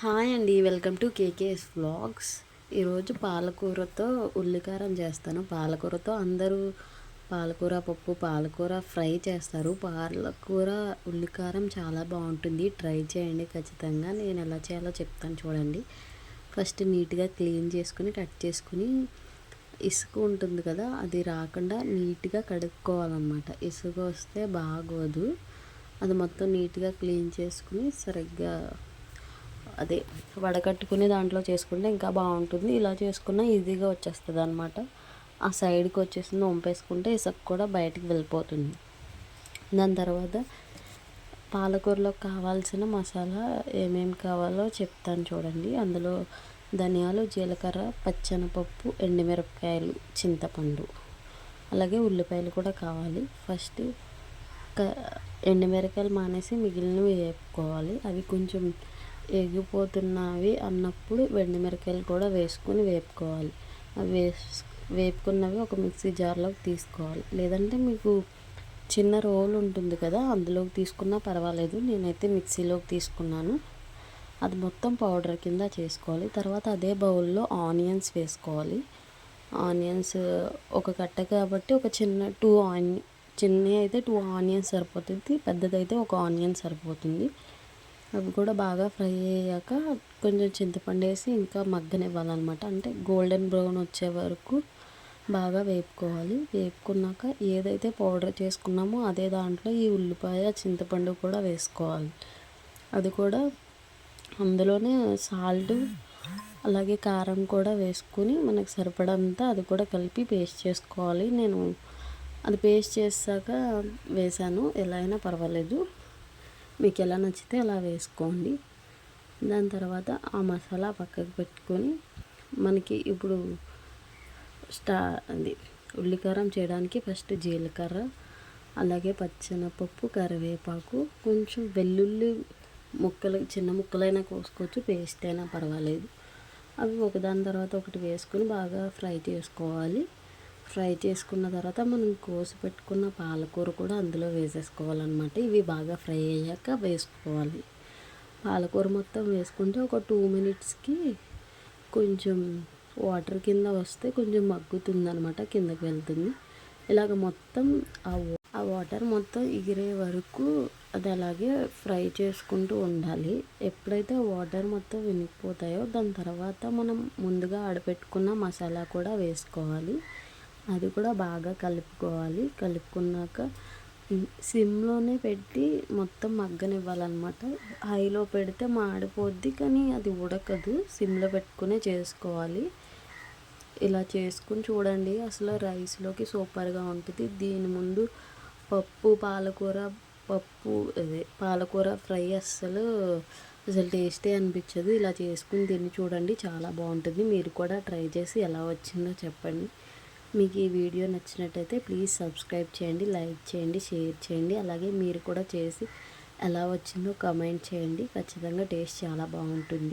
Hi అండి, welcome to KKS vlogs. ఈరోజు పాలకూరతో ఉల్లికారం చేస్తాను. పాలకూరతో అందరూ పాలకూర పప్పు, పాలకూర ఫ్రై చేస్తారు. పాలకూర ఉల్లికారం చాలా బాగుంటుంది, ట్రై చేయండి ఖచ్చితంగా. నేను ఎలా చేయాలో చెప్తాను చూడండి. ఫస్ట్ నీట్గా క్లీన్ చేసుకుని కట్ చేసుకుని ఇసుక ఉంటుంది కదా, అది రాకుండా నీట్గా కడుక్కోవాలన్నమాట. ఇసుక వస్తే బాగోదు. అది మొత్తం నీట్గా క్లీన్ చేసుకుని సరిగ్గా అదే వడకట్టుకుని దాంట్లో చేసుకుంటే ఇంకా బాగుంటుంది. ఇలా చేసుకున్న ఈజీగా వచ్చేస్తుంది అనమాట. ఆ సైడ్కి వచ్చేసింది వంపేసుకుంటే ఇసుక కూడా బయటికి వెళ్ళిపోతుంది. దాని తర్వాత పాలకూరలో కావాల్సిన మసాలా ఏమేమి కావాలో చెప్తాను చూడండి. అందులో ధనియాలు, జీలకర్ర, పచ్చెనపప్పు, ఎండుమిరపకాయలు, చింతపండు, అలాగే ఉల్లిపాయలు కూడా కావాలి. ఫస్ట్ ఎండుమిరపకాయలు మానేసి మిగిలినవి వేపుకోవాలి. అవి కొంచెం ఎగిపోతున్నవి అన్నప్పుడు ఎండుమిరపకాయలు కూడా వేసుకొని వేపుకోవాలి. అవి వేపుకున్నవి ఒక మిక్సీ జార్లోకి తీసుకోవాలి. లేదంటే మీకు చిన్న రోల్ ఉంటుంది కదా, అందులోకి తీసుకున్నా పర్వాలేదు. నేనైతే మిక్సీలోకి తీసుకున్నాను. అది మొత్తం పౌడర్ కింద చేసుకోవాలి. తర్వాత అదే బౌల్లో ఆనియన్స్ వేసుకోవాలి. ఆనియన్స్ ఒక కట్ట కాబట్టి ఒక చిన్నవి అయితే 2 ఆనియన్స్ సరిపోతుంది, పెద్దదైతే ఒక ఆనియన్ సరిపోతుంది. అవి కూడా బాగా ఫ్రై అయ్యాక కొంచెం చింతపండు వేసి ఇంకా మగ్గనివ్వాలన్నమాట. అంటే గోల్డెన్ బ్రౌన్ వచ్చే వరకు బాగా వేపుకోవాలి. వేపుకున్నాక ఏదైతే పౌడర్ చేసుకున్నామో అదే దాంట్లో ఈ ఉల్లిపాయ, చింతపండు కూడా వేసుకోవాలి. అది కూడా అందులోనే సాల్ట్ అలాగే కారం కూడా వేసుకుని మనకు సరిపడంత అది కూడా కలిపి పేస్ట్ చేసుకోవాలి. నేను అది పేస్ట్ చేసాక వేసాను. ఎలా అయినా పర్వాలేదు, మీకు ఎలా నచ్చితే అలా వేసుకోండి. దాని తర్వాత ఆ మసాలా పక్కకు పెట్టుకొని మనకి ఇప్పుడు అది ఉల్లికారం చేయడానికి ఫస్ట్ జీలకర్ర, అలాగే పచ్చెనపప్పు, కరివేపాకు, కొంచెం వెల్లుల్లి ముక్కలు చిన్న ముక్కలైనా కోసుకోవచ్చు, పేస్ట్ అయినా పర్వాలేదు. అవి ఒకదాని తర్వాత ఒకటి వేసుకొని బాగా ఫ్రై చేసుకోవాలి. ఫ్రై చేసుకున్న తర్వాత మనం కోసి పెట్టుకున్న పాలకూర కూడా అందులో వేసేసుకోవాలన్నమాట. ఇవి బాగా ఫ్రై అయ్యాక వేసుకోవాలి. పాలకూర మొత్తం వేసుకుంటే ఒక 2 మినిట్స్కి కొంచెం వాటర్ కింద వస్తే కొంచెం మగ్గుతుంది అనమాట, కిందకి వెళ్తుంది. ఇలాగ మొత్తం ఆ వాటర్ మొత్తం ఎగిరే వరకు అది అలాగే ఫ్రై చేసుకుంటూ ఉండాలి. ఎప్పుడైతే వాటర్ మొత్తం వినిగిపోతాయో దాని తర్వాత మనం ముందుగా ఆడపెట్టుకున్న మసాలా కూడా వేసుకోవాలి. అది కూడా బాగా కలుపుకోవాలి. కలుపుకున్నాక సిమ్లోనే పెట్టి మొత్తం మగ్గనివ్వాలన్నమాట. హైలో పెడితే మాడిపోద్ది, కానీ అది ఉడకదు. సిమ్లో పెట్టుకునే చేసుకోవాలి. ఇలా చేసుకుని చూడండి, అసలు రైస్లోకి సూపర్గా ఉంటుంది. దీని ముందు పాలకూర ఫ్రై అసలు టేస్టీ అనిపించదు. ఇలా చేసుకుని తిని చూడండి, చాలా బాగుంటుంది. మీరు కూడా ట్రై చేసి ఎలా వచ్చిందో చెప్పండి. మీకు ఈ వీడియో నచ్చినట్టయితే ప్లీజ్ సబ్స్క్రైబ్ చేయండి, లైక్ చేయండి, షేర్ చేయండి. అలాగే మీరు కూడా చేసి ఎలా వచ్చిందో కామెంట్ చేయండి. ఖచ్చితంగా టేస్ట్ చాలా బాగుంటుంది.